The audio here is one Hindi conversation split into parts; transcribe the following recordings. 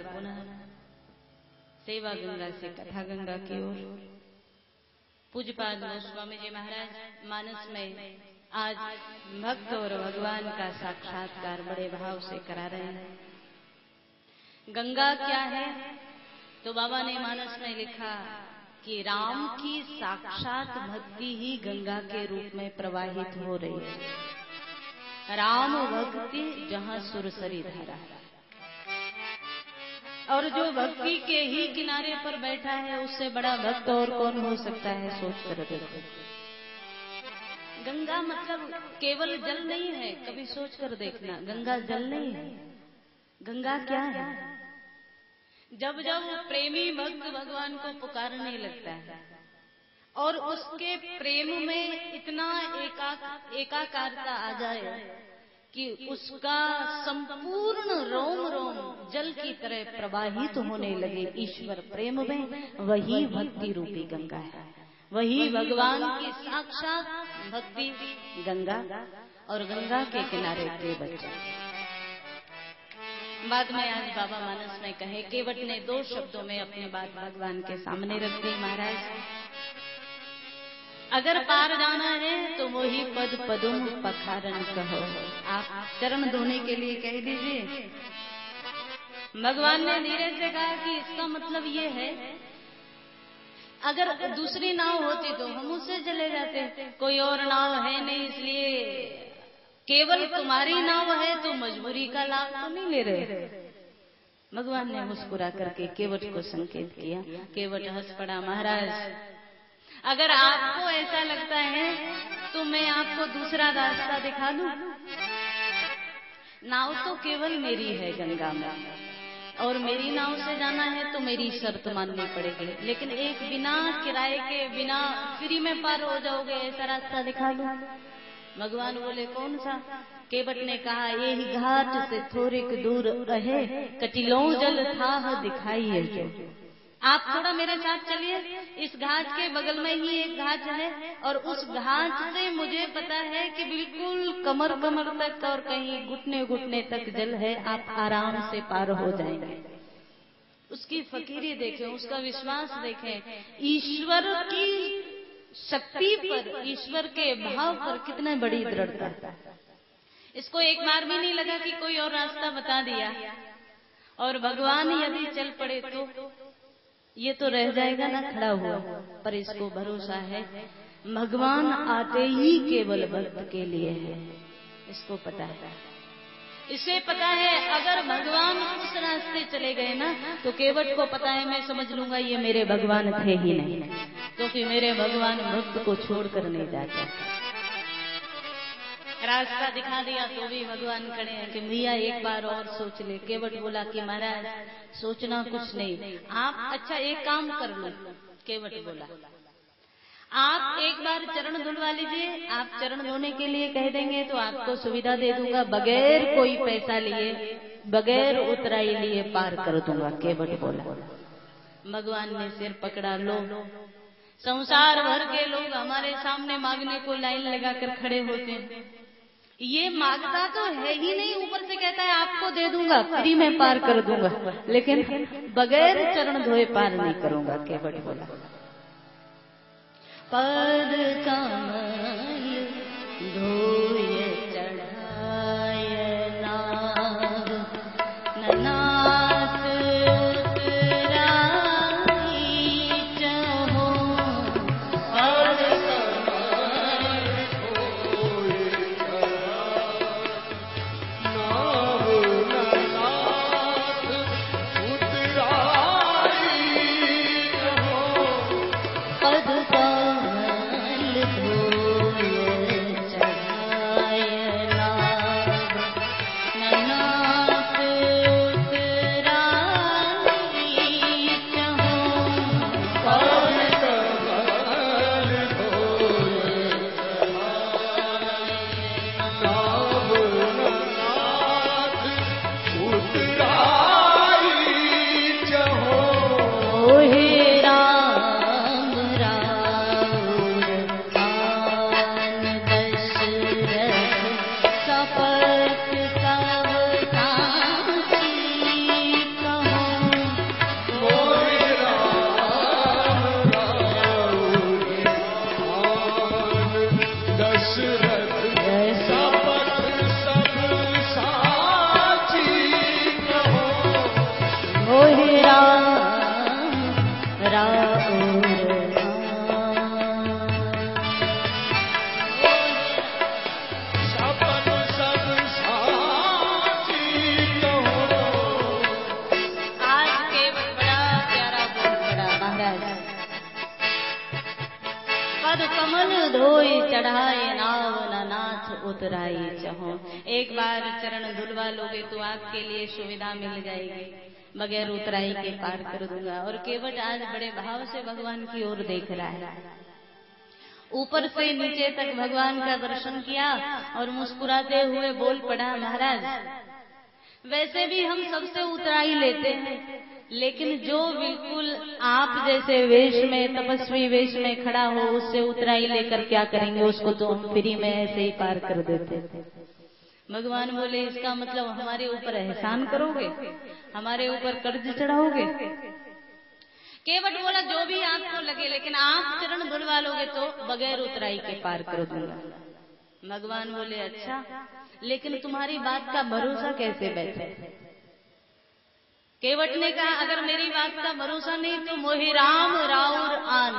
पुनः सेवा गंगा से कथा गंगा की ओर। पूज्यपाद गोस्वामी जी महाराज मानस में आज भक्त और भगवान का साक्षात्कार बड़े भाव से करा रहे हैं। गंगा क्या है? तो बाबा ने मानस में लिखा कि राम की साक्षात भक्ति ही गंगा के रूप में प्रवाहित हो रही है। राम भक्ति जहाँ सुरसरी धारा, और जो भक्ति के ही किनारे पर बैठा है उससे बड़ा भक्त और कौन हो सकता है? सोच कर देखो। गंगा मतलब केवल जल नहीं है, कभी सोच कर देखना। गंगा जल नहीं है, गंगा क्या है? जब जब प्रेमी भक्त भगवान को पुकारने लगता है और उसके प्रेम में इतना एकाकारता आ जाए कि उसका संपूर्ण रोम रोम जल की तरह प्रवाहित होने लगे ईश्वर प्रेम में, वही भक्ति रूपी गंगा है। वही भगवान की साक्षात भक्ति गंगा, और गंगा के किनारे केवट। बाद में आज बाबा मानस में कहे, केवट ने 2 शब्दों में अपनी बात भगवान के सामने रख दी। महाराज, अगर पार जाना है तो वही पद पदुम पखारन कहो। आप चरण धोने के लिए कह दीजिए। भगवान ने धीरे से कहा कि इसका मतलब ये है, अगर दूसरी नाव होती तो हम उससे चले जाते, कोई और नाव है नहीं, इसलिए केवल तुम्हारी नाव है तो मजबूरी का लाभ तो नहीं ले रहे। भगवान ने मुस्कुरा करके केवट को संकेत किया। केवट हंस पड़ा। महाराज, अगर आपको ऐसा लगता है तो मैं आपको दूसरा रास्ता दिखा दूं। नाव तो केवल मेरी है गंगा में, और मेरी नाव से जाना है तो मेरी शर्त माननी पड़ेगी, लेकिन एक बिना किराए के, बिना फ्री में पार हो जाओगे ऐसा रास्ता दिखा दूं। भगवान बोले, कौन सा? केवट ने कहा, यही घाट से थोड़े दूर रहे कटिलों जल था दिखाई है जो। आप थोड़ा मेरे साथ चलिए, इस घाट के बगल में ही एक घाट है, और उस घाट से मुझे पता है कि बिल्कुल कमर कमर तक और कहीं घुटने घुटने तक जल है, आप आराम से पार हो जाएंगे। उसकी फकीरी देखें, उसका विश्वास देखें, ईश्वर की शक्ति पर, ईश्वर के भाव पर कितने बड़ी दृढ़ता। इसको एक बार भी नहीं लगा कि कोई और रास्ता बता दिया, और भगवान यदि चल पड़े तो ये तो रह जाएगा ना खड़ा हुआ। पर इसको भरोसा है, भगवान आते ही केवल भक्त के लिए है। इसको पता है, इसे पता है अगर भगवान उस रास्ते चले गए ना तो केवट को पता है, मैं समझ लूंगा ये मेरे भगवान थे ही नहीं, क्योंकि मेरे भगवान भक्त को छोड़कर नहीं जाता। रास्ता दिखा दिया तो भी भगवान खड़े हैं कि भैया एक बार और सोच ले। केवट बोला कि महाराज सोचना कुछ नहीं, आप अच्छा एक काम कर लो। केवट बोला, आप एक बार चरण धुलवा लीजिए, आप चरण धोने के लिए कह देंगे तो आपको सुविधा दे दूंगा, बगैर कोई पैसा लिए, बगैर उतराई लिए पार कर दूंगा। केवट बोला। भगवान ने सिर पकड़ा, लो, संसार भर के लोग हमारे सामने मांगने को लाइन लगाकर खड़े होते हैं, ये मांगता तो है ही नहीं, ऊपर से कहता है आपको दे दूंगा, फ्री में पार कर दूंगा, लेकिन बगैर चरण धोए पार नहीं करूंगा। केवट बोला, पद कमल धोय चढ़ाय नाग, ननाथ उतराई चहो। पद कमल धोय चढ़ाय नाग, ननाथ उतराई चहो। पद कमल धोय रहा ये नाव न नाथ उतराई चहो। एक बार चरण धुलवा लोगे तो आपके लिए सुविधा मिल जाएगी, बगैर उतराई के पार कर दूंगा। और केवट आज बड़े भाव से भगवान की ओर देख रहा है। ऊपर से नीचे तक भगवान का दर्शन किया और मुस्कुराते हुए बोल पड़ा, महाराज वैसे भी हम सबसे उतराई लेते हैं, लेकिन जो बिल्कुल आप जैसे वेश में, तपस्वी वेश में खड़ा हो, उससे उतराई लेकर क्या करेंगे, उसको तो हम फ्री में ऐसे ही पार कर देते। भगवान बोले, इसका मतलब हमारे ऊपर एहसान करोगे, हमारे ऊपर कर्ज चढ़ाओगे। केवट बोला, जो भी आपको लगे, लेकिन आप चरण धुलवा लोगे तो बगैर उतराई के पार कर दूंगा। भगवान बोले, अच्छा, लेकिन तुम्हारी बात का भरोसा कैसे बैठे? केवट ने कहा, अगर मेरी बात का भरोसा नहीं तो मोहि राम राउर आन,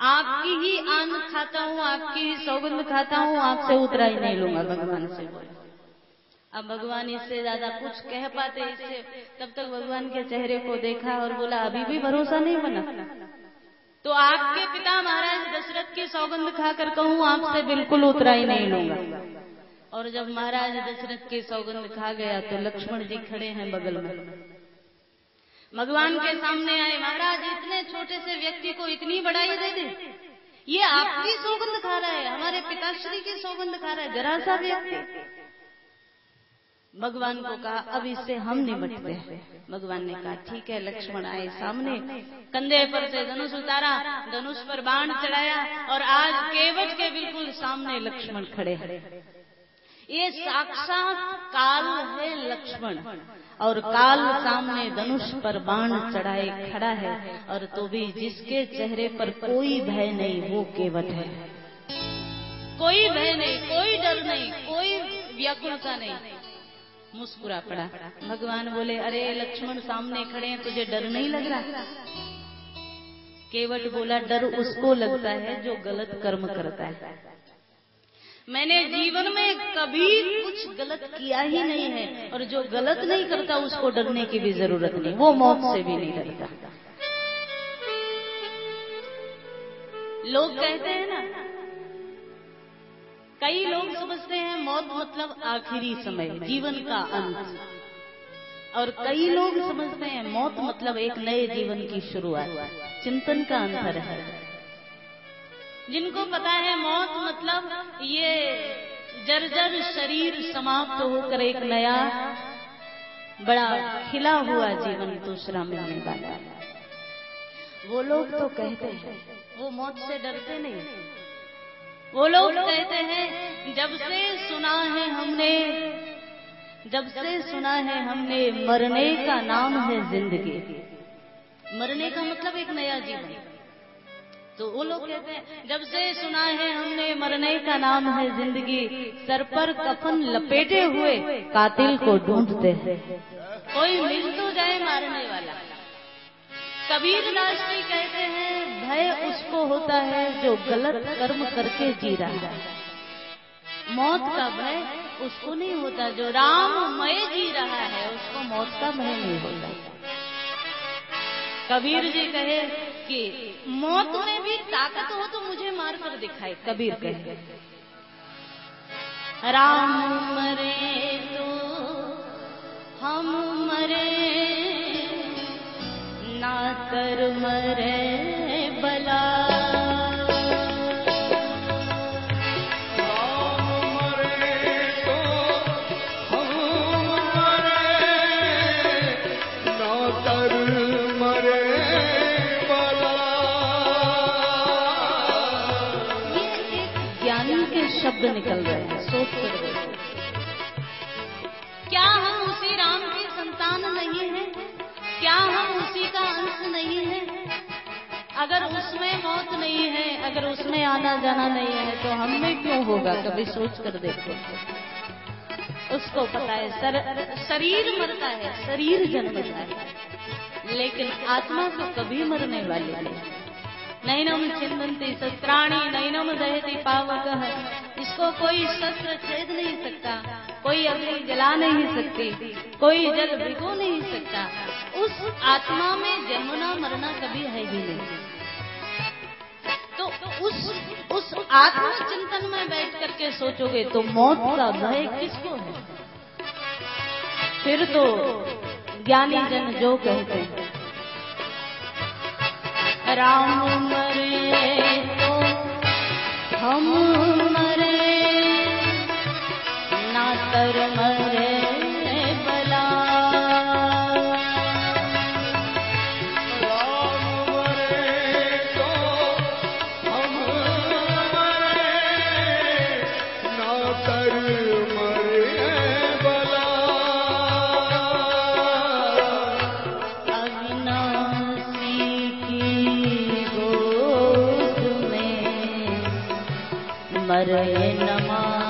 आपकी ही आन खाता हूँ, आपकी ही सौगंध खाता हूँ, आपसे उतराई नहीं लूंगा। भगवान से बोले। अब भगवान इससे ज्यादा कुछ कह पाते इससे, तब तक भगवान के चेहरे को देखा और बोला, अभी भी भरोसा नहीं बना तो आपके पिता महाराज दशरथ की सौगंध खाकर कहूँ, आपसे बिल्कुल उतराई नहीं लूंगा। और जब महाराज दशरथ की सौगंध खा गया तो लक्ष्मण जी खड़े हैं बगल में, भगवान के सामने आए। महाराज, इतने छोटे से व्यक्ति को इतनी बड़ाई दे दे, ये आपकी सौगंध खा रहा है, हमारे पिताश्री की सौगंध खा रहा है, जरा सा व्यक्ति। भगवान को कहा, अब इससे हम निपटते हैं। भगवान ने कहा, ठीक है। लक्ष्मण आए सामने, कंधे पर से धनुष उतारा, धनुष पर बाण चढ़ाया और आज केवट के बिल्कुल सामने लक्ष्मण खड़े हैं। ये साक्षात काल है लक्ष्मण, और काल सामने धनुष पर बाण चढ़ाए खड़ा है, और तो भी जिसके चेहरे पर कोई भय नहीं वो केवट है। कोई भय नहीं, कोई डर नहीं, कोई व्याकुलता नहीं। मुस्कुरा पड़ा। भगवान बोले, अरे लक्ष्मण, सामने खड़े हैं, तुझे डर नहीं लग रहा? केवट बोला, डर उसको लगता है जो गलत कर्म करता है। मैंने जीवन में कभी कुछ गलत किया ही नहीं है, और जो गलत नहीं करता उसको डरने की भी जरूरत नहीं, वो मौत से भी नहीं डरता। लोग कहते हैं ना, कई लोग समझते हैं मौत मतलब आखिरी समय, जीवन का अंत, और कई लोग समझते हैं मौत मतलब एक नए जीवन की शुरुआत। चिंतन का अंतर है। जिनको पता है मौत मतलब ये जर्जर शरीर समाप्त होकर एक नया बड़ा खिला हुआ जीवन दूसरा मिलने वाला है, वो लोग तो कहते हैं, वो मौत से डरते नहीं। वो लोग कहते हैं, जब से सुना है हमने मरने का नाम है जिंदगी। मरने का मतलब एक नया जीवन। तो वो लोग कहते हैं, जब से सुना है हमने मरने का नाम है जिंदगी, सर पर कफन लपेटे हुए कातिल को ढूंढते हैं, कोई मिल तो जाए मारने वाला। कबीर दास जी कहते हैं, भय उसको होता है जो गलत कर्म करके जी रहा है। मौत का भय उसको नहीं होता, जो राममय जी रहा है उसको मौत का भय नहीं होता। कबीर जी कहे कि मौत में भी ताकत हो तो मुझे मार कर दिखाए। कबीर कहे, राम मरे तो हम मरे, ना कर मरे बला। शब्द निकल रहे हैं, सोच कर देखो, क्या हम उसी राम की संतान नहीं है? क्या हम उसी का अंश नहीं है? अगर उसमें मौत नहीं है, अगर उसमें आना जाना नहीं है, तो हमें क्यों होगा? कभी सोच कर देखो। उसको पता है शरीर मरता है, शरीर जन्मता है, लेकिन आत्मा तो कभी मरने वाली नहीं। नैनम छिन्दन्ति शस्त्राणि नैनम दहति पावकः, इसको कोई शस्त्र छेद नहीं सकता, कोई अग्नि जला नहीं सकती, कोई जल भिगो नहीं सकता। उस आत्मा में जन्मना मरना कभी है ही नहीं। तो उस आत्म चिंतन में करके सोचोगे तो मौत का भय किसको है? फिर तो ज्ञानी जन जो कहते हैं, राम मरे तो हम मरे, ना तर मरे बला। राम मरे तो हम मरे, ना तर मरे बला। अविनाशी की गोद में मरे न मां।